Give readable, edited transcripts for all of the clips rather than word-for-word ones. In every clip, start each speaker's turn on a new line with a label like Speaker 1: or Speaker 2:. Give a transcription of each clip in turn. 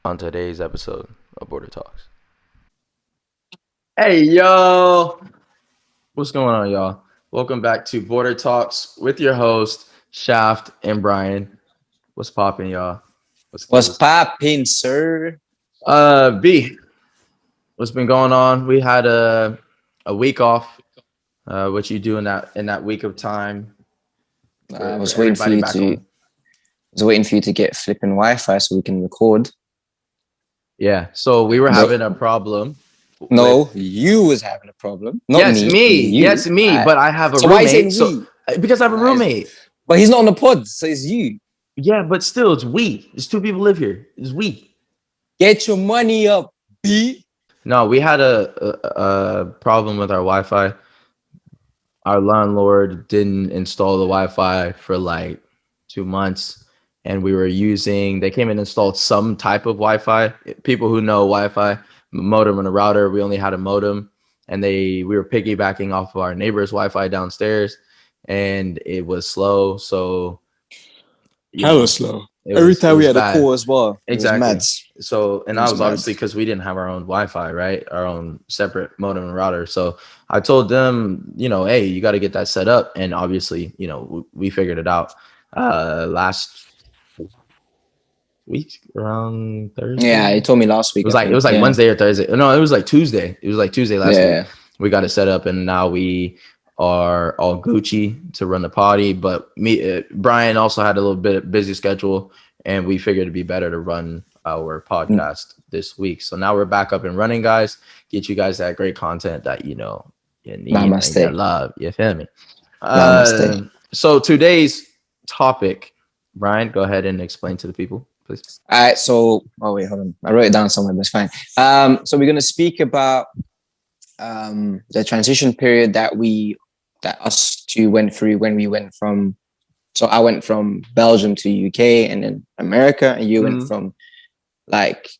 Speaker 1: on today's episode of Border Talks.
Speaker 2: Hey, yo. What's going on, y'all? Welcome back to Border Talks with your host, Shaft and Brian. What's popping, y'all?
Speaker 3: What's poppin', sir?
Speaker 2: B, what's been going on? We had a week off. What you do in that week of time?
Speaker 3: I was waiting for you to get flipping Wi-Fi so we can record.
Speaker 2: Yeah, so we were having a problem.
Speaker 3: No, you was having a problem. Not
Speaker 2: yes, me.
Speaker 3: You.
Speaker 2: Yes, me. But I have a
Speaker 3: so why
Speaker 2: roommate.
Speaker 3: is it we?
Speaker 2: Because I have a roommate.
Speaker 3: But he's not on the pod, so it's you.
Speaker 2: Yeah, but still, it's we. There's two people live here. It's we.
Speaker 3: Get your money up, B.
Speaker 2: No, we had a problem with our Wi-Fi. Our landlord didn't install the Wi-Fi for like 2 months, and they came and installed some type of Wi-Fi. People who know Wi-Fi, modem and a router, we only had a modem, and we were piggybacking off of our neighbor's Wi-Fi downstairs, and it was slow. So
Speaker 3: hella slow. Every time we had a call as well.
Speaker 2: Exactly. So, and that was obviously because we didn't have our own Wi-Fi, right? Our own separate modem and router. So I told them, hey, you got to get that set up. And obviously, we figured it out last week around Thursday.
Speaker 3: Yeah, he told me last week.
Speaker 2: It was like Wednesday or Thursday. No, it was like Tuesday. It was like Tuesday last week. We got it set up, and now we are all Gucci to run the potty. But Brian also had a little bit of busy schedule, and we figured it'd be better to run our podcast this week. So now we're back up and running, guys. Get you guys that great content that you need and you love. You feel me? So today's topic, Brian, go ahead and explain to the people, please.
Speaker 3: All right. So, hold on. I wrote it down somewhere, but it's fine. So we're going to speak about the transition period that us two went through when we went from. So I went from Belgium to UK and then America, and you went from like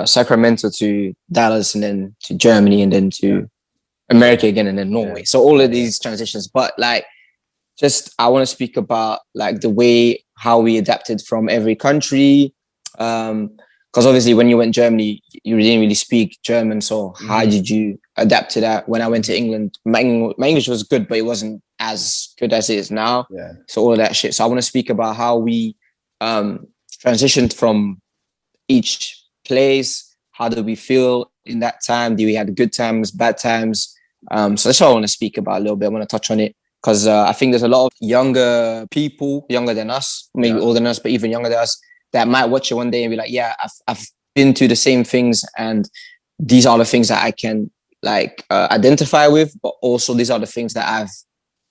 Speaker 3: Sacramento to Dallas and then to Germany and then to America again and then Norway. So all of these transitions, but like I want to speak about like the way how we adapted from every country. Because obviously when you went to Germany, you didn't really speak German. So how did you adapt to that? When I went to England, my English was good, but it wasn't as good as it is now.
Speaker 2: Yeah.
Speaker 3: So all of that shit. So I want to speak about how we transitioned from each place. How did we feel in that time? Do we have good times, bad times? So that's what I want to speak about a little bit. I want to touch on it because I think there's a lot of younger people, younger than us, maybe older than us, but even younger than us, that might watch it one day and be like, yeah, I've been to the same things, and these are the things that I can like identify with, but also these are the things that I've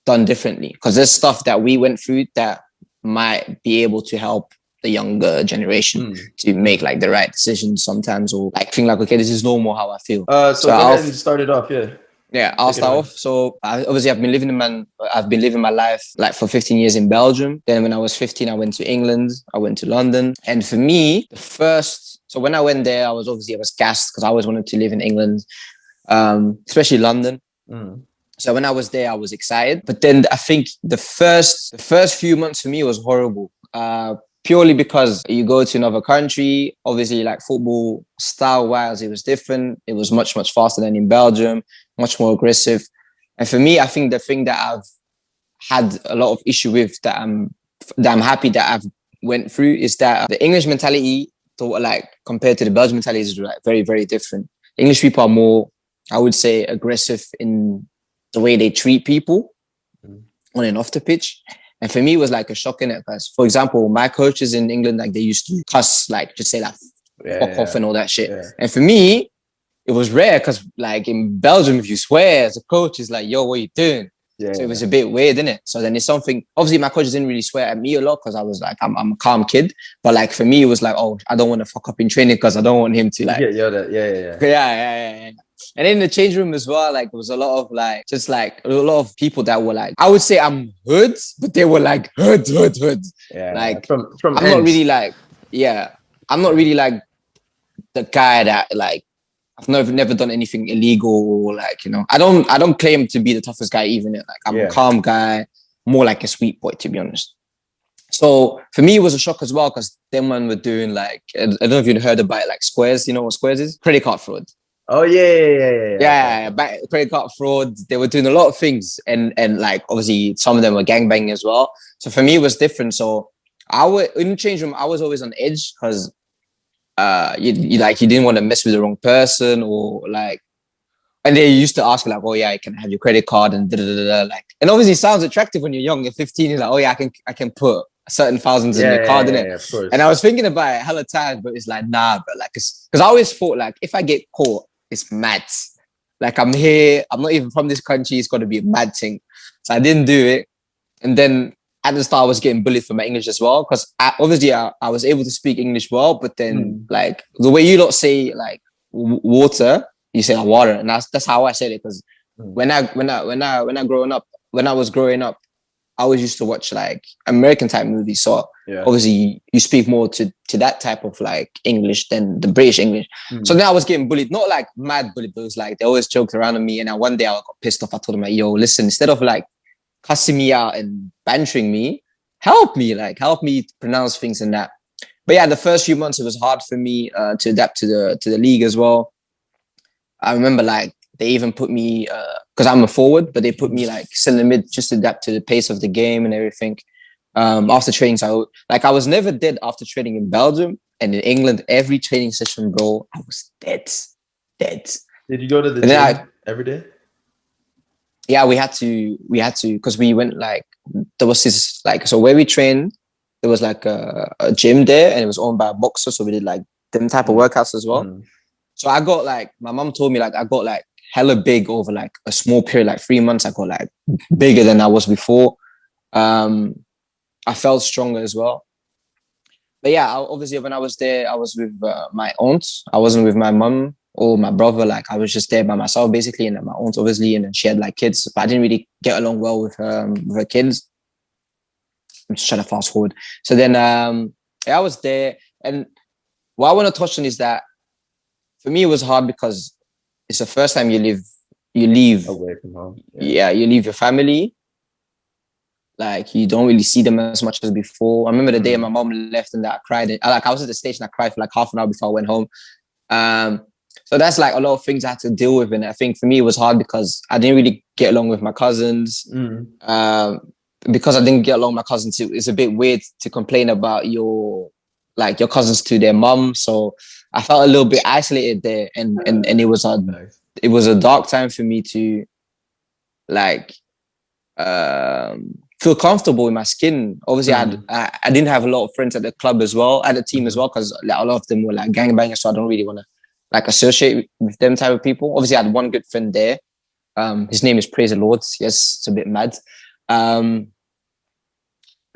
Speaker 3: done differently. Because there's stuff that we went through that might be able to help the younger generation to make like the right decisions sometimes, or like think like, okay, this is normal how I feel.
Speaker 2: So go ahead and start it off,
Speaker 3: Yeah, I'll start off. So obviously I've been living my life like for 15 years in Belgium. Then when I was 15, I went to England. I went to London. And for me, so when I went there, I was gassed because I always wanted to live in England, especially London. So when I was there, I was excited. But then I think the first few months for me was horrible. Purely because you go to another country, obviously like football style wise, it was different. It was much, much faster than in Belgium, much more aggressive. And for me, I think the thing that I've had a lot of issue with that I'm happy that I've went through is that the English mentality compared to the Belgian mentality is like very, very different. English people are more, I would say, aggressive in the way they treat people on and off the pitch. And for me, it was like a shock in it because, for example, my coaches in England, like they used to cuss, like just say like fuck off and all that shit. Yeah. And for me, it was rare because like in Belgium, if you swear as a coach, it's like, yo, what are you doing? So it was a bit weird, innit? So then it's something, obviously my coaches didn't really swear at me a lot because I was like, I'm a calm kid. But like for me, it was like, oh, I don't want to fuck up in training because I don't want him to like. Yeah. And in the change room as well, like there was a lot of like, just like a lot of people that were like, I would say I'm hood, but they were like hood.
Speaker 2: Yeah.
Speaker 3: Like
Speaker 2: from
Speaker 3: I'm not really like, I'm not really like the guy that like, I've never done anything illegal or like, I don't claim to be the toughest guy even. Like I'm a calm guy, more like a sweet boy, to be honest. So for me, it was a shock as well because them man were doing like, I don't know if you heard about it, like Squares. You know what Squares is? Credit card fraud.
Speaker 2: Oh yeah.
Speaker 3: Credit card fraud. They were doing a lot of things, and like obviously some of them were gangbanging as well. So for me, it was different. So I would in the change room, I was always on edge because you didn't want to mess with the wrong person or like. And they used to ask me like, "Oh yeah, can I have your credit card?" And da, da, da, da, like, and obviously it sounds attractive when you're young. You're 15. You're like, "Oh yeah, I can put certain thousands in the card, innit?"
Speaker 2: Of course.
Speaker 3: And I was thinking about it hella times, but it's like, nah, but like, because I always thought like, if I get caught, it's mad. Like I'm here, I'm not even from this country. It's got to be a mad thing. So I didn't do it. And then at the start, I was getting bullied for my English as well, because obviously I was able to speak English well, but then like the way you lot say like water. You say water, and that's how I said it. Because when I was growing up, I always used to watch like American type movies. So obviously you speak more to that type of like English than the British English. So then I was getting bullied, not like mad bullied, but it was like they always joked around on me. And then one day I got pissed off. I told them like, "Yo, listen, instead of like cussing me out and bantering me, help me pronounce things and that." But yeah, the first few months it was hard for me to adapt to the league as well. I remember like they even put me because I'm a forward, but they put me like still in the mid just to adapt to the pace of the game and everything. After training, so I was never dead after training in Belgium and in England. Every training session, bro, I was dead.
Speaker 2: Did you go to the gym every day?
Speaker 3: Yeah, we had to because we went like there was this like so where we trained, there was like a gym there and it was owned by a boxer, so we did like them type of workouts as well. So I got like, my mom told me like, I got like hella big over like a small period, like 3 months. I got like bigger than I was before. I felt stronger as well. But yeah, obviously when I was there, I was with my aunt. I wasn't with my mom or my brother. Like I was just there by myself basically. And then my aunt obviously, and then she had like kids, but I didn't really get along well with her kids. I'm just trying to fast forward. So then I was there. And what I want to touch on is that for me, it was hard because it's the first time you leave
Speaker 2: away from home.
Speaker 3: Yeah, you leave your family. Like you don't really see them as much as before. I remember the day my mom left and that I cried. I was at the station, I cried for like half an hour before I went home. So that's like a lot of things I had to deal with. And I think for me, it was hard because I didn't really get along with my cousins. Because I didn't get along with my cousins, it's a bit weird to complain about your cousins to their mom. So I felt a little bit isolated there, and it was a dark time for me to like feel comfortable in my skin. Obviously, I didn't have a lot of friends at the club as well, at the team as well, because like, a lot of them were like gangbangers, so I don't really want to like associate with them type of people. Obviously, I had one good friend there. His name is Praise the Lord. Yes, it's a bit mad. But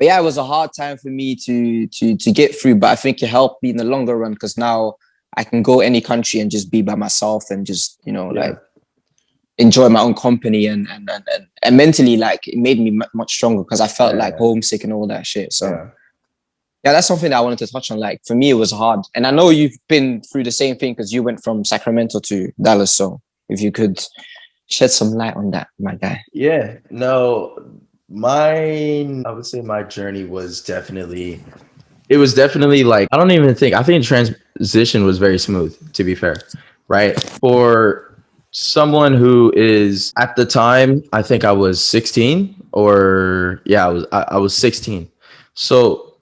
Speaker 3: yeah, it was a hard time for me to get through, but I think it helped me in the longer run because now I can go any country and just be by myself and just, like enjoy my own company and mentally, like it made me much stronger because I felt like homesick and all that shit. So yeah, that's something that I wanted to touch on. Like for me, it was hard. And I know you've been through the same thing because you went from Sacramento to Dallas. So if you could shed some light on that, my guy.
Speaker 2: Yeah, no, I would say my journey was definitely like, I think transition was very smooth, to be fair, right? For someone who is at the time, I think I was 16 I was 16. So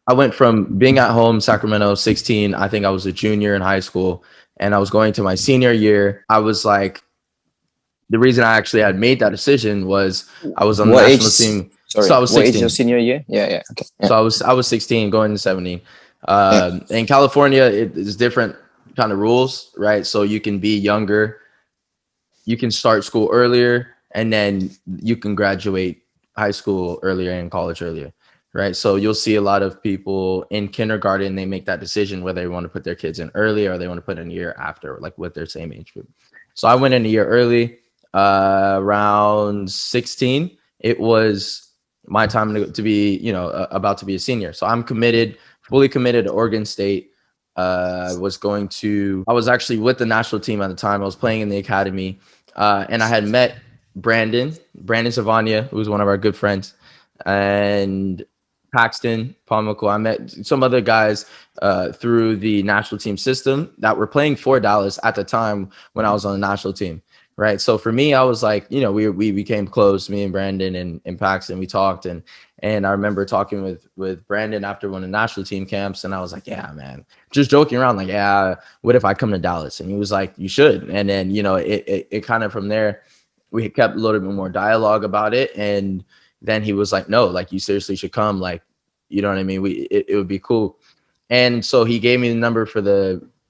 Speaker 2: I went from being at home, Sacramento, 16. I think I was a junior in high school and I was going to my senior year. I was like, the reason I actually had made that decision was I was on the national team.
Speaker 3: Sorry,
Speaker 2: so I was 16.
Speaker 3: What age your senior year? Yeah. Okay. Yeah.
Speaker 2: So I was 16 going to 17. In California, it's different kind of rules, right? So you can be younger, you can start school earlier, and then you can graduate high school earlier and college earlier, right? So you'll see a lot of people in kindergarten, they make that decision whether they want to put their kids in early or they want to put in a year after, like with their same age group. So I went in a year early. Around 16, it was my time to be, about to be a senior. So I'm fully committed to Oregon State. I was actually with the national team at the time. I was playing in the academy, and I had met Brandon Savania, who was one of our good friends. And Paxton, Palmico. I met some other guys through the national team system that were playing for Dallas at the time when I was on the national team. Right. So for me, I was like, you know, we became close, me and Brandon and Paxton. We talked and I remember talking with Brandon after one of the national team camps, and I was like, yeah, man, just joking around, like, yeah, what if I come to Dallas? And he was like, you should. And then, you know, it kind of from there, we kept a little bit more dialogue about it. And then he was like, no, like, you seriously should come. Like, you know what I mean? It would be cool. And so he gave me the number for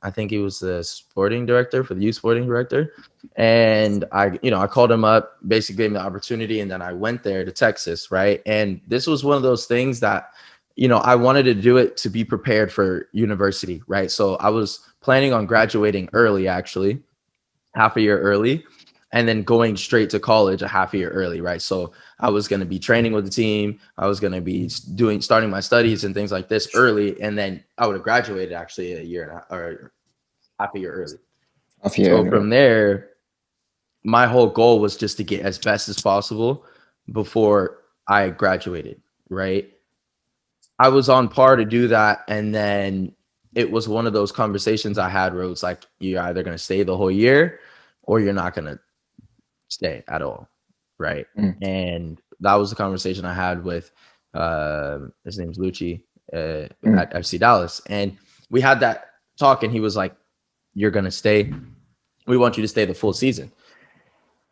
Speaker 2: I think he was the sporting director, for the youth sporting director. And I called him up, basically gave him the opportunity. And then I went there to Texas. Right. And this was one of those things that, you know, I wanted to do it to be prepared for university. Right. So I was planning on graduating early, actually, half a year early, and then going straight to college a half a year early. Right. So I was going to be training with the team. I was going to be starting my studies and things like this early. And then I would have graduated actually a year and a half, or half a year early. So from there, my whole goal was just to get as best as possible before I graduated. Right. I was on par to do that. And then it was one of those conversations I had where it was like, you're either going to stay the whole year or you're not going to stay at all. Right. And that was the conversation I had with his name's Lucci at FC Dallas. And we had that talk, and he was like, you're going to stay. We want you to stay the full season.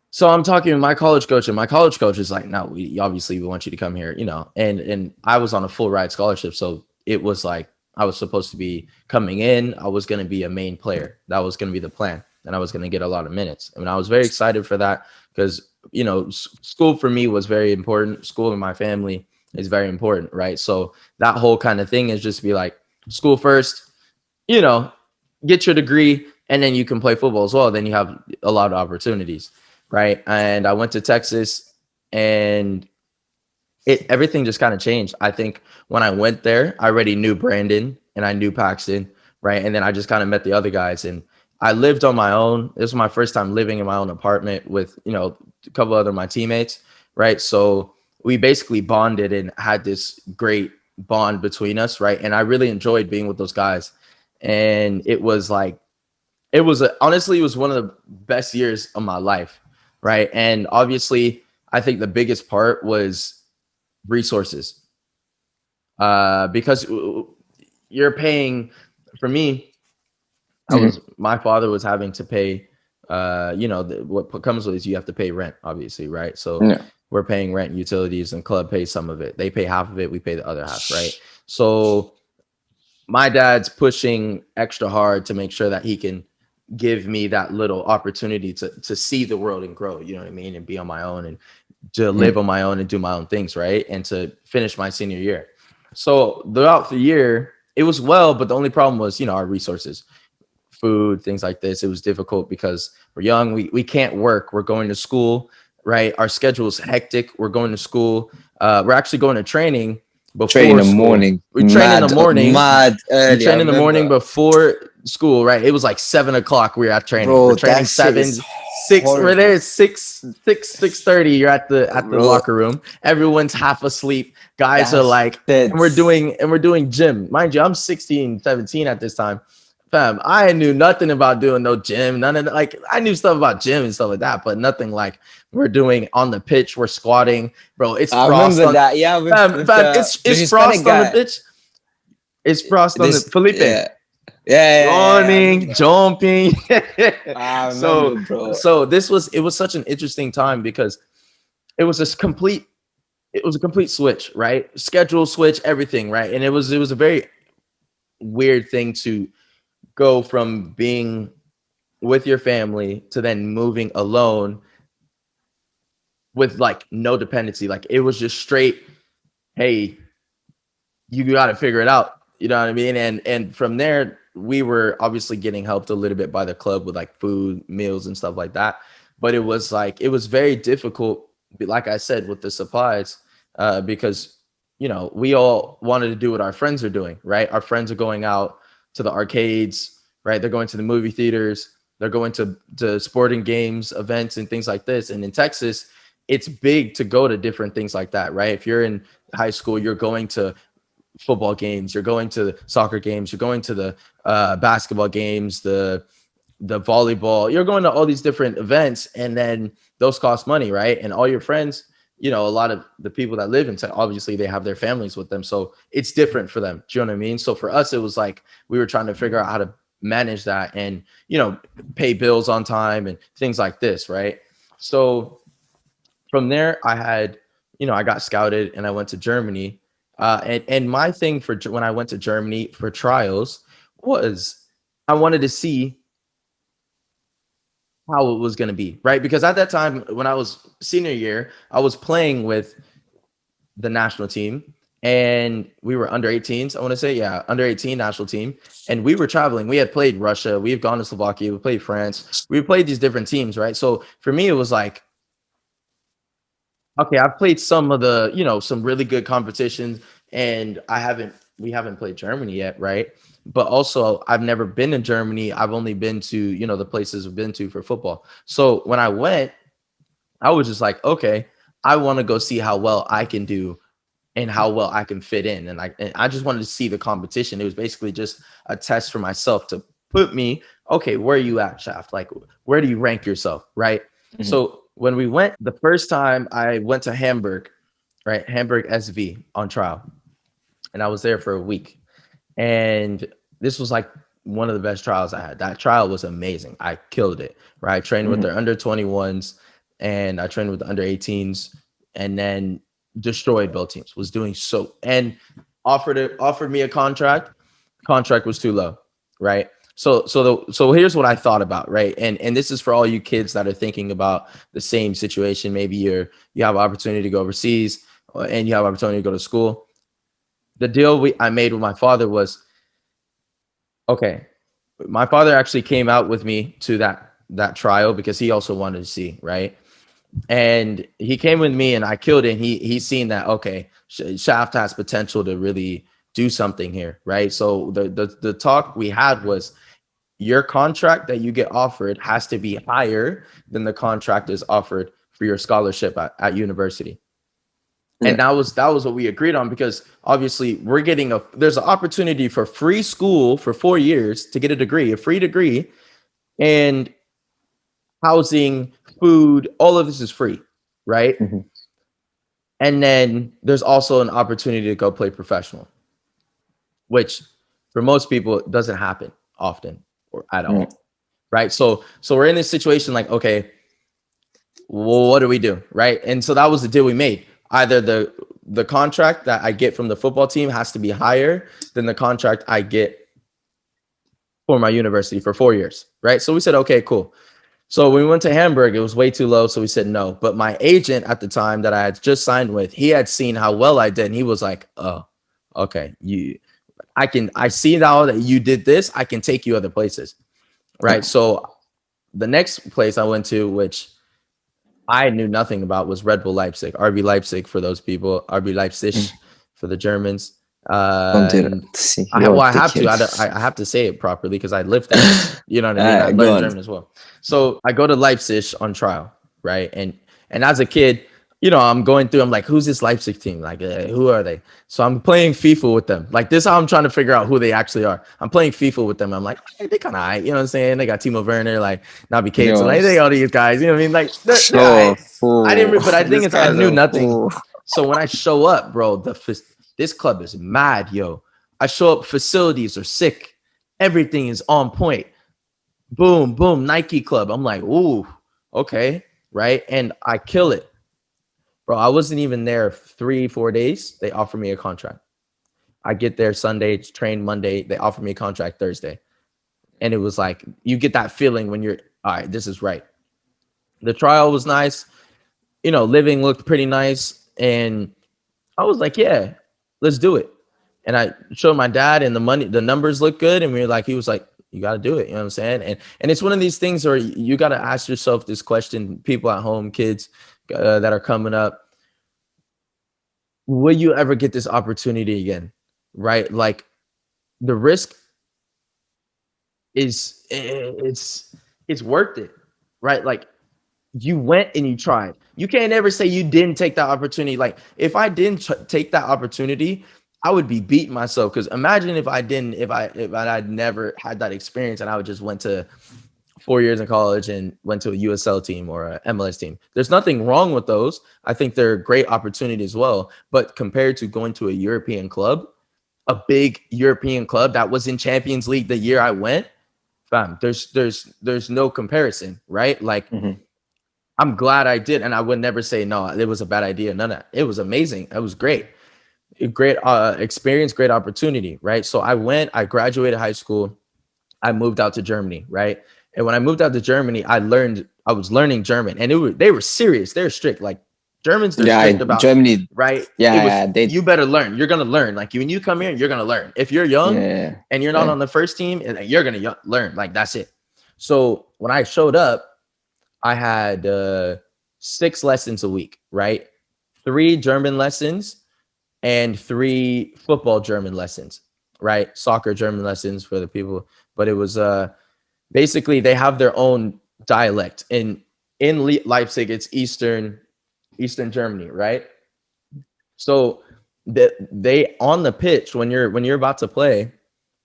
Speaker 2: So I'm talking to my college coach, and my college coach is like, no, we want you to come here, you know. And I was on a full ride scholarship. So it was like I was supposed to be coming in. I was going to be a main player. That was going to be the plan. And I was going to get a lot of minutes. I mean, I was very excited for that because, you know, school for me was very important. School in my family is very important, right? So that whole kind of thing is just be like, school first, you know, get your degree, and then you can play football as well. Then you have a lot of opportunities, right? And I went to Texas, and everything just kind of changed. I think when I went there, I already knew Brandon and I knew Paxton, right? And then I just kind of met the other guys, and I lived on my own. This was my first time living in my own apartment with, you know, a couple other my teammates, right? So we basically bonded and had this great bond between us, right? And I really enjoyed being with those guys. And it was like, honestly, it was one of the best years of my life, right? And obviously, I think the biggest part was resources, because you're paying. For me, my father was having to pay, you know, what comes with is you have to pay rent, obviously, right? So we're paying rent, utilities, and club pays some of it. They pay half of it, we pay the other half, right? So my dad's pushing extra hard to make sure that he can give me that little opportunity to see the world and grow, you know what I mean? And be on my own and to live on my own and do my own things, right? And to finish my senior year. So throughout the year, it was well, but the only problem was, you know, our resources, food, things like this. It was difficult because we're young. We can't work. We're going to school, right? Our schedule is hectic. We're going to school. We're actually going to training before
Speaker 3: train in the
Speaker 2: school.
Speaker 3: morning.
Speaker 2: We train in the morning.
Speaker 3: Mad early.
Speaker 2: We train in the morning before school, right? It was like 7 o'clock. We were at training.
Speaker 3: Bro,
Speaker 2: we're training 6. We're there at 6:30. You're at the locker room. Everyone's half asleep. Guys are like, and we're doing gym. Mind you, I'm 16, 17 at this time. Fam, I knew nothing about doing no gym. None of that. Like, I knew stuff about gym and stuff like that, but nothing like we're doing on the pitch. We're squatting, bro. It's frost. I remember that. Yeah, it's frost on the pitch. It's frost on the Felipe. Running, jumping. So it was such an interesting time because it was a complete switch, right? Schedule switch, everything, right? And it was a very weird thing to go from being with your family to then moving alone with like no dependency. Like, it was just straight, hey, you got to figure it out. You know what I mean? And from there, we were obviously getting helped a little bit by the club with like food, meals, and stuff like that. But it was very difficult, like I said, with the supplies, because, you know, we all wanted to do what our friends are doing, right? Our friends are going out to the arcades, right? They're going to the movie theaters. They're going to sporting games, events, and things like this. And in Texas, it's big to go to different things like that, right? If you're in high school, you're going to football games, you're going to soccer games, you're going to the basketball games, the volleyball, you're going to all these different events, and then those cost money, right? And all your friends, a lot of the people that live in tech, obviously they have their families with them, so it's different for them. Do you know what I mean? So for us, it was like we were trying to figure out how to manage that and pay bills on time and things like this, right? So from there, I got scouted and I went to Germany. And my thing for when I went to Germany for trials was I wanted to see how it was going to be, right? Because at that time, when I was senior year, I was playing with the national team and we were under 18s. I want to say, yeah, under 18 national team. And we were traveling. We had played Russia. We've gone to Slovakia. We played France. We played these different teams, right? So for me, it was like, okay, I've played some of the, some really good competitions, and we haven't played Germany yet, right? But also I've never been in Germany. I've only been to, the places I've been to for football. So when I went, I was just like, okay, I want to go see how well I can do and how well I can fit in. And I just wanted to see the competition. It was basically just a test for myself to put me, okay, where are you at, Shaft? Like, where do you rank yourself, right? Mm-hmm. So when we went, the first time I went to Hamburg, right? Hamburg SV on trial. And I was there for a week. And this was like one of the best trials I had. That trial was amazing. I killed it, right? I trained with their under 21s and I trained with the under 18s, and then destroyed both teams, was doing so, and offered me a contract. Contract was too low, right? So here's what I thought about, right? And this is for all you kids that are thinking about the same situation. Maybe you have opportunity to go overseas and you have opportunity to go to school. The deal I made with my father was, okay, my father actually came out with me to that trial because he also wanted to see, right? And he came with me and I killed it. And he's seen that, okay, Shaft has potential to really do something here, right? So the talk we had was, your contract that you get offered has to be higher than the contract is offered for your scholarship at university. Yeah. And that was what we agreed on, because obviously there's an opportunity for free school for 4 years to get a free degree, and housing, food, all of this is free, right? Mm-hmm. And then there's also an opportunity to go play professional, which for most people doesn't happen often or at all, right? So we're in this situation like, okay, well, what do we do, right? And so that was the deal we made. Either the contract that I get from the football team has to be higher than the contract I get for my university for 4 years, right? So we said, okay, cool. So when we went to Hamburg, it was way too low, so we said no. But my agent at the time that I had just signed with, he had seen how well I did, and he was like, oh, okay, I see now that you did this, I can take you other places, right? So the next place I went to, which I knew nothing about, was Red Bull Leipzig, RB Leipzig for those people, RB Leipzig for the Germans. I have to say it properly because I lived there. You know what I mean? I learned German as well. So I go to Leipzig on trial, right? And as a kid, I'm going through, I'm like, who's this Leipzig team? Like, who are they? So I'm playing FIFA with them. Like, this is how I'm trying to figure out who they actually are. I'm playing FIFA with them. I'm like, hey, they kind of, you know what I'm saying? They got Timo Werner, like Naby Keita, like they all these guys. You know what I mean? Like, I didn't, but I think I knew nothing. So when I show up, bro, this club is mad, yo. I show up, facilities are sick. Everything is on point. Boom, boom, Nike club. I'm like, ooh, okay, right? And I kill it. Bro, I wasn't even there 3-4 days. They offered me a contract. I get there Sunday, train Monday. They offer me a contract Thursday. And it was like, you get that feeling when you're, all right, this is right. The trial was nice. Living looked pretty nice. And I was like, yeah, let's do it. And I showed my dad, and the numbers look good. And he was like, you got to do it. You know what I'm saying? And it's one of these things where you got to ask yourself this question, people at home, kids that are coming up. Will you ever get this opportunity again? Right? Like, the risk it's worth it, right? Like, you went and you tried. You can't ever say you didn't take that opportunity. Like if I didn't take that opportunity, I would be beating myself. Because imagine if I didn't, if I'd never had that experience and I would just went to 4 years in college and went to a USL team or a MLS team. There's nothing wrong with those. I think they're a great opportunity as well. But compared to going to a European club, a big European club that was in Champions League the year I went, fam, there's no comparison, right? Like I'm glad I did, and I would never say no, it was a bad idea. None of that. It was amazing. It was great. Great experience, great opportunity, right? So I graduated high school. I moved out to Germany, right? And when I moved out to Germany, I was learning German, and they were serious. They're strict. Like Germans, they're strict about
Speaker 3: Germany,
Speaker 2: right?
Speaker 3: Yeah,
Speaker 2: you better learn. You're gonna learn. Like when you come here, you're gonna learn. If you're young and you're not on the first team, you're gonna learn. Like that's it. So when I showed up, I had 6 lessons a week, right? 3 German lessons and 3 football German lessons, right? Soccer German lessons for the people, but it was basically they have their own dialect. In Leipzig, it's Eastern Germany, right? So they on the pitch when you're about to play,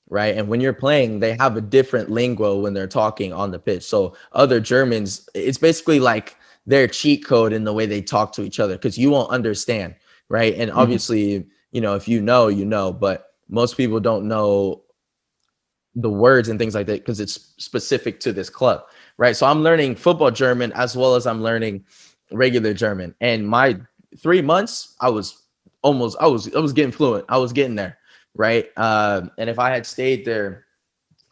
Speaker 2: right? And when you're playing, they have a different lingua when they're talking on the pitch. So other Germans, it's basically like their cheat code in the way they talk to each other because you won't understand, right? And obviously, if you know, but most people don't know the words and things like that because it's specific to this club, right? So I'm learning football German as well as I'm learning regular German. And my 3 months, I was getting fluent. I was getting there, right? And if I had stayed there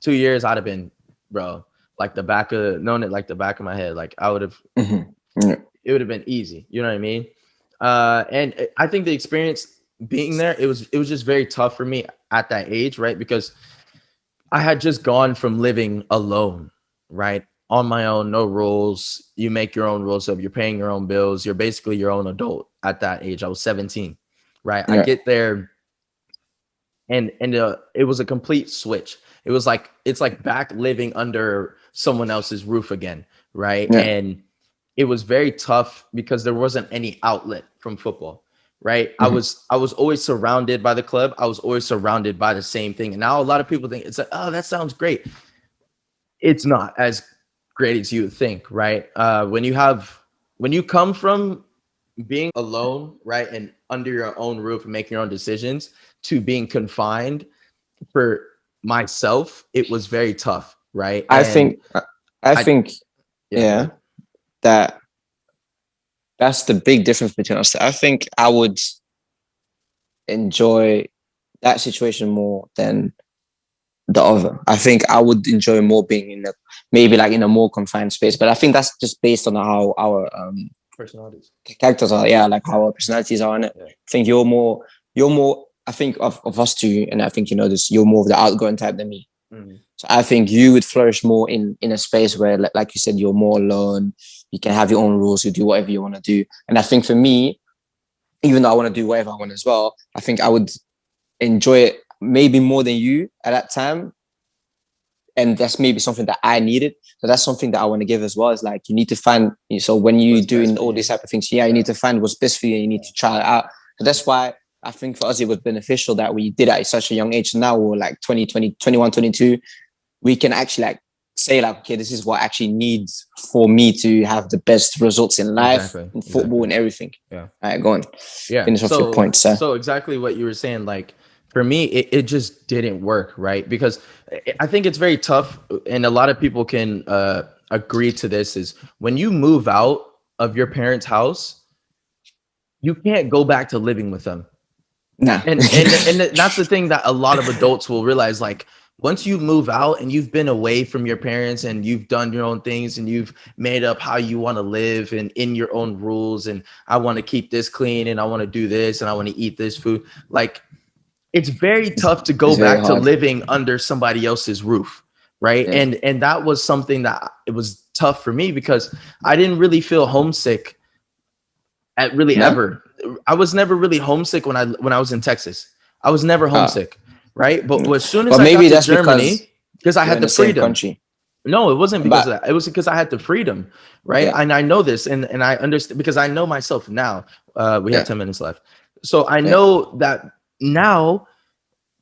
Speaker 2: 2 years, I'd have been, bro, like known it like the back of my head. Like I would have, it would have been easy. You know what I mean? And I think the experience being there, it was just very tough for me at that age, right? Because I had just gone from living alone, right? On my own, no rules. You make your own rules. So if you're paying your own bills, you're basically your own adult at that age. I was 17, right? I get there and it was a complete switch. It's like back living under someone else's roof again, right?
Speaker 3: Yeah.
Speaker 2: And it was very tough because there wasn't any outlet from football, right? I was always surrounded by the club. I was always surrounded by the same thing. And now a lot of people think it's like, oh, that sounds great. It's not as great as you would think, right? When you come from being alone, right, and under your own roof and making your own decisions to being confined, for myself, it was very tough, right?
Speaker 3: I think that's the big difference between us. I think I would enjoy that situation more than the other. I think I would enjoy more being in maybe like in a more confined space, but I think that's just based on how our
Speaker 2: personalities,
Speaker 3: characters are, like how our personalities are in it. I think you're more I think of us two, and I think this, you're more of the outgoing type than me. So I think you would flourish more in a space where, like you said, you're more alone. You can have your own rules. You do whatever you want to do. And I think for me, even though I want to do whatever I want as well, I think I would enjoy it maybe more than you at that time. And that's maybe something that I needed. So that's something that I want to give as well. Is like, you need to find, so when you're doing all these type of things, you need to find what's best for you and you need to try it out. So that's why I think for us, it was beneficial that we did it at such a young age. Now we're like 20, 21, 22. We can actually like say like, okay, this is what actually needs for me to have the best results in life, in football and everything.
Speaker 2: Yeah.
Speaker 3: All right, go on.
Speaker 2: Yeah.
Speaker 3: Finish off your point, sir.
Speaker 2: So exactly what you were saying, like for me, it just didn't work, right? Because I think it's very tough, and a lot of people can agree to this, is when you move out of your parents' house, you can't go back to living with them.
Speaker 3: Nah.
Speaker 2: And that's the thing that a lot of adults will realize, like once you move out and you've been away from your parents and you've done your own things and you've made up how you want to live and in your own rules, and I want to keep this clean and I want to do this and I want to eat this food, like it's very tough to go back to living under somebody else's roof, right? Yeah. And that was something that it was tough for me because I didn't really feel homesick ever. I was never really homesick when I was in Texas. I was never homesick, right? But as soon as I got to Germany, because I had the freedom. No, it wasn't because
Speaker 3: But
Speaker 2: of that. It was because I had the freedom, right?
Speaker 3: yeah,
Speaker 2: And I know this, and I understand because I know myself now. We have
Speaker 3: yeah,
Speaker 2: 10 minutes left, so I
Speaker 3: yeah.
Speaker 2: know that now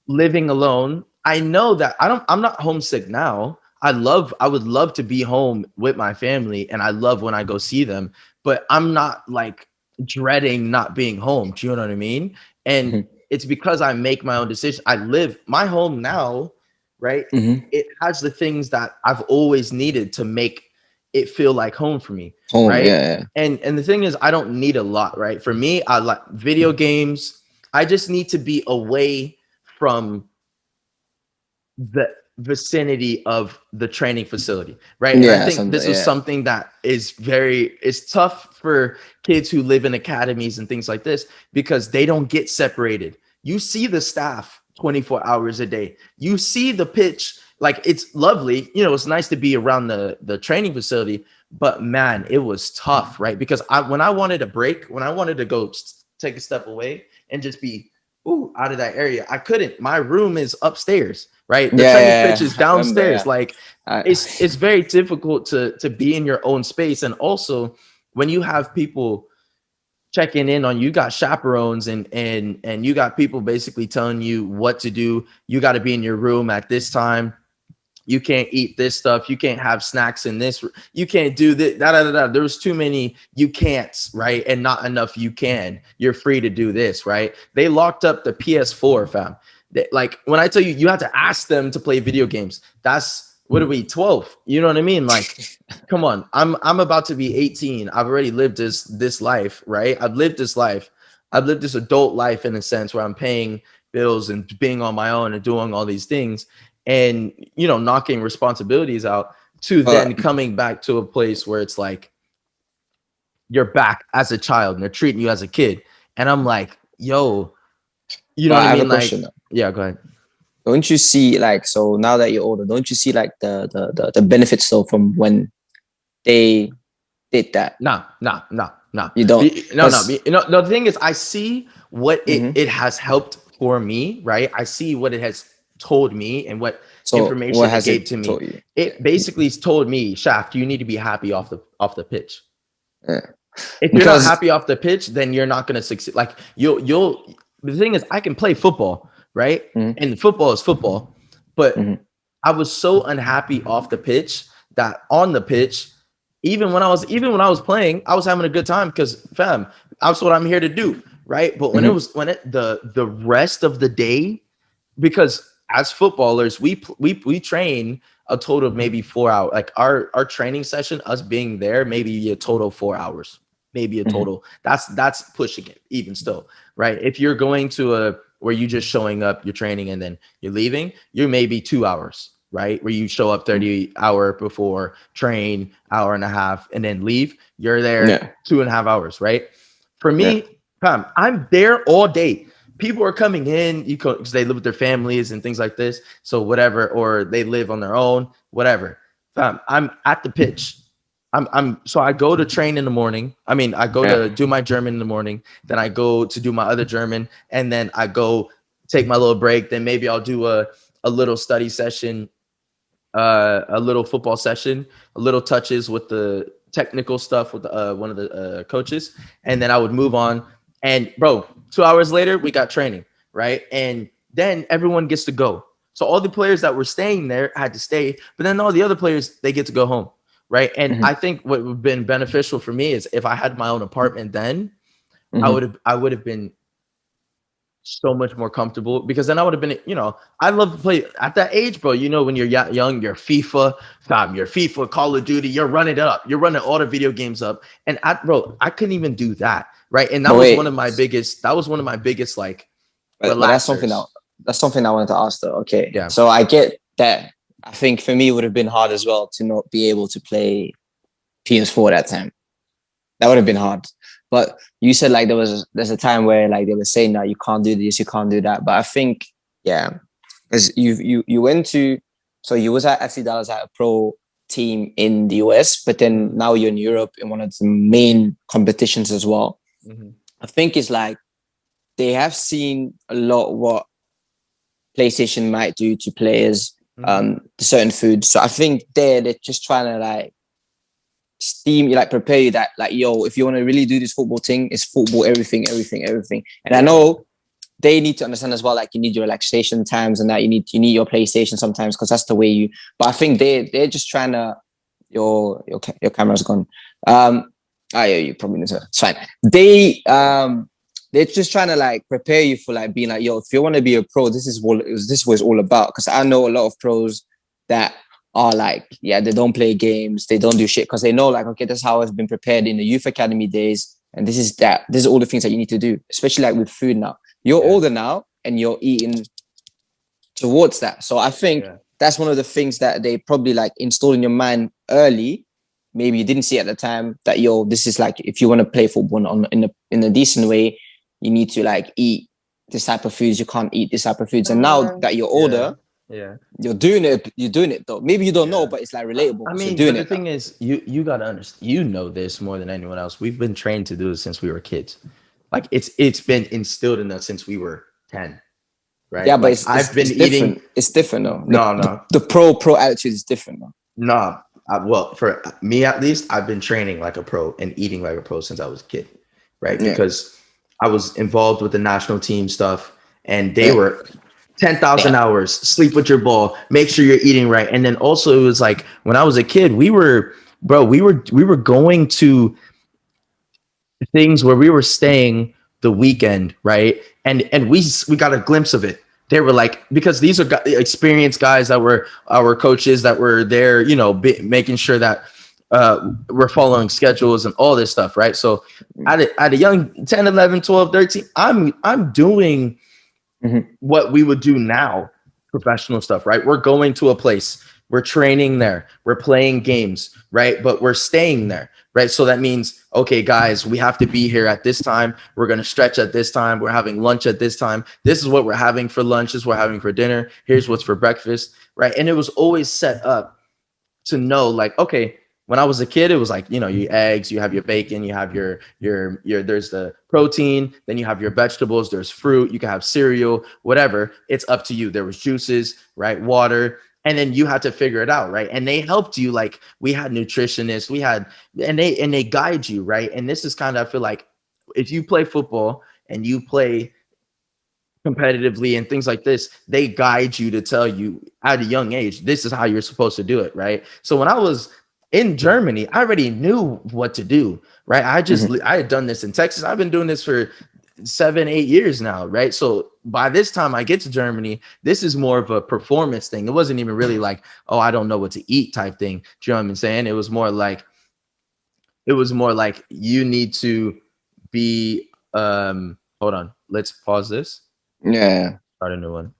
Speaker 2: living alone. I know that I'm not homesick now. I would love to be home with my family, and I love when I go see them. But I'm not like dreading not being home. Do you know what I mean? And
Speaker 3: Mhm.
Speaker 2: it's because I make my own decision. I live my home now, right?
Speaker 3: Mhm.
Speaker 2: It has the things that I've always needed to make it feel like home for me,
Speaker 3: Home,
Speaker 2: right?
Speaker 3: yeah,
Speaker 2: And the thing is, I don't need a lot, right? For me, I like video games. I just need to be away from the vicinity of the training facility, right? And I
Speaker 3: yeah,
Speaker 2: think
Speaker 3: something,
Speaker 2: this was
Speaker 3: yeah,
Speaker 2: something that it's tough for kids who live in academies and things like this because they don't get separated. You see the staff 24 hours a day. You see the pitch, like it's lovely. It's nice to be around the training facility, but man, it was tough, right? Because when I wanted a break, when I wanted to go take a step away and just be out of that area, I couldn't. My room is upstairs, right? The
Speaker 3: yeah,
Speaker 2: training
Speaker 3: yeah,
Speaker 2: pitch
Speaker 3: yeah.
Speaker 2: is
Speaker 3: I remember,
Speaker 2: downstairs.
Speaker 3: yeah.
Speaker 2: Like
Speaker 3: I,
Speaker 2: it's very difficult to be in your own space. And also when you have people checking in on you, got chaperones and you got people basically telling you what to do. You got to be in your room at this time. You can't eat this stuff. You can't have snacks in this. You can't do this. There's too many you can'ts, right? And not enough you can. You're free to do this, right? They locked up the PS4, fam. Like when I tell you, you have to ask them to play video games. That's what are we, 12? You know what I mean? Like, come on. I'm about to be 18. I've already lived this life, right? I've lived this life. I've lived this adult life in a sense where I'm paying bills and being on my own and doing all these things and knocking responsibilities out to then
Speaker 3: but
Speaker 2: coming back to a place where it's like you're back as a child and they're treating you as a kid. And I'm like, yo, you know
Speaker 3: but
Speaker 2: what I
Speaker 3: I have a
Speaker 2: mean? Like,
Speaker 3: question.
Speaker 2: yeah, go ahead.
Speaker 3: Don't you see like, so now that you're older, don't you see like the benefits though from when they did that?
Speaker 2: Nah.
Speaker 3: You don't, because
Speaker 2: No, the thing is, I see what it
Speaker 3: mhm.
Speaker 2: it has helped for me, right? I see what it has told me and what
Speaker 3: So what
Speaker 2: information it
Speaker 3: has
Speaker 2: gave
Speaker 3: it
Speaker 2: to me.
Speaker 3: taught you?
Speaker 2: It basically has told me, Shaft, you need to be happy off the pitch.
Speaker 3: Yeah.
Speaker 2: If you're not
Speaker 3: Because
Speaker 2: happy off the pitch, then you're not going to succeed. Like you'll. The thing is, I can play football, right?
Speaker 3: mhm,
Speaker 2: And football is football, but
Speaker 3: mhm,
Speaker 2: I was so unhappy off the pitch that on the pitch, even when I was playing, I was having a good time because fam, that's what I'm here to do, right? But
Speaker 3: mhm.
Speaker 2: when it the rest of the day, because as footballers, we train a total of maybe 4 hours. Like our training session, us being there, maybe a total of 4 hours, maybe a
Speaker 3: Mhm.
Speaker 2: total. That's pushing it even still, right? If you're going to a where you just showing up, you're training, and then you're leaving, you're maybe 2 hours, right? Where you show up 30 hour before, train hour and a half, and then leave. You're there
Speaker 3: Yeah,
Speaker 2: 2.5 hours, right? For
Speaker 3: yeah.
Speaker 2: me, I'm there all day. People are coming in because they live with their families and things like this. So whatever, or they live on their own, whatever. I'm at the pitch. So I go to train in the morning. I mean, I go
Speaker 3: Yeah.
Speaker 2: to do my German in the morning. Then I go to do my other German, and then I go take my little break. Then maybe I'll do a little study session, a little football session, a little touches with the technical stuff with one of the coaches, and then I would move on. And bro, 2 hours later, we got training, right? And then everyone gets to go. So all the players that were staying there had to stay, but then all the other players they get to go home, right? And
Speaker 3: Mhm,
Speaker 2: I think what would have been beneficial for me is if I had my own apartment, then
Speaker 3: mhm.
Speaker 2: I would have been so much more comfortable because then I would have been, I love to play at that age, bro. When you're young, you're FIFA, Call of Duty, you're running it up, you're running all the video games up. And I couldn't even do that. Right. And
Speaker 3: But wait,
Speaker 2: that was one of my biggest like
Speaker 3: but
Speaker 2: relaxers.
Speaker 3: that's something I wanted to ask though. Okay,
Speaker 2: Yeah.
Speaker 3: so I get that. I think for me it would have been hard as well to not be able to play PS4 at that time. That would have been hard. But you said like there's a time where like they were saying that you can't do this, you can't do that. But I think yeah, because you went to, so you was at FC Dallas at a pro team in the US, but then now you're in Europe in one of the main competitions as well.
Speaker 2: Mhm.
Speaker 3: I think it's like they have seen a lot what PlayStation might do to players certain foods. So I think they're just trying to like steam you, like prepare you that like, yo, if you want to really do this football thing, it's football, everything. And I know they need to understand as well, like you need your relaxation times and that you need your PlayStation sometimes because that's the way you. But I think they're just trying to. Your camera's gone. Yeah, you probably need to. It's fine. They're just trying to like prepare you for like being like, yo, if you want to be a pro, this is what it's all about. Because I know a lot of pros that are like, yeah, they don't play games, they don't do shit because they know like, okay, that's how I've been prepared in the youth academy days, and this is all the things that you need to do, especially like with food now. You're older now and you're eating towards that. So I think that's one of the things that they probably like install in your mind early. Maybe you didn't see at the time that, yo, this is like, if you want to play football in a decent way, you need to like eat this type of foods. You can't eat this type of foods. And now that you're older, you're doing it though. Maybe you don't know, but it's like relatable.
Speaker 2: I mean,
Speaker 3: but
Speaker 2: the thing is, you gotta understand. You know this more than anyone else. We've been trained to do this since we were kids. Like it's been instilled in us since we were 10, right?
Speaker 3: Yeah, but
Speaker 2: like, I've been eating.
Speaker 3: Different. It's different though.
Speaker 2: No.
Speaker 3: The pro attitude is different though.
Speaker 2: No, well, for me at least, I've been training like a pro and eating like a pro since I was a kid, right? Because I was involved with the national team stuff, and they were 10,000 hours, sleep with your ball, make sure you're eating right. And then also it was like when I was a kid, we were going to things where we were staying the weekend, right? And we got a glimpse of it. They were like, because these are experienced guys that were our coaches that were there, you know, making sure that we're following schedules and all this stuff, right? So at a young 10, 11, 12, 13, I'm doing what we would do now, professional stuff, right? We're going to a place, we're training there, we're playing games, right? But we're staying there, right? So that means, okay, guys, we have to be here at this time. We're going to stretch at this time. We're having lunch at this time. This is what we're having for lunch. This is what we're having for dinner. Here's what's for breakfast, right? And it was always set up to know, like, okay, when I was a kid, it was like, you know, you eggs, you have your bacon, you have your there's the protein, then you have your vegetables, there's fruit, you can have cereal, whatever. It's up to you. There was juices, right? Water. And then you had to figure it out, right? And they helped you. Like we had nutritionists, and they guide you, right? And this is kind of, I feel like if you play football and you play competitively and things like this, they guide you to tell you at a young age, this is how you're supposed to do it, right? So when I was in Germany, I already knew what to do, right? I had done this in Texas. I've been doing this for 7-8 years now, right? So by this time I get to Germany, this is more of a performance thing. It wasn't even really like, oh, I don't know what to eat type thing. Do you know what I'm saying? It was more like you need to be hold on, let's pause this.
Speaker 3: Yeah.
Speaker 2: Start a new one.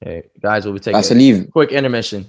Speaker 2: Okay, guys, we'll be taking a quick intermission.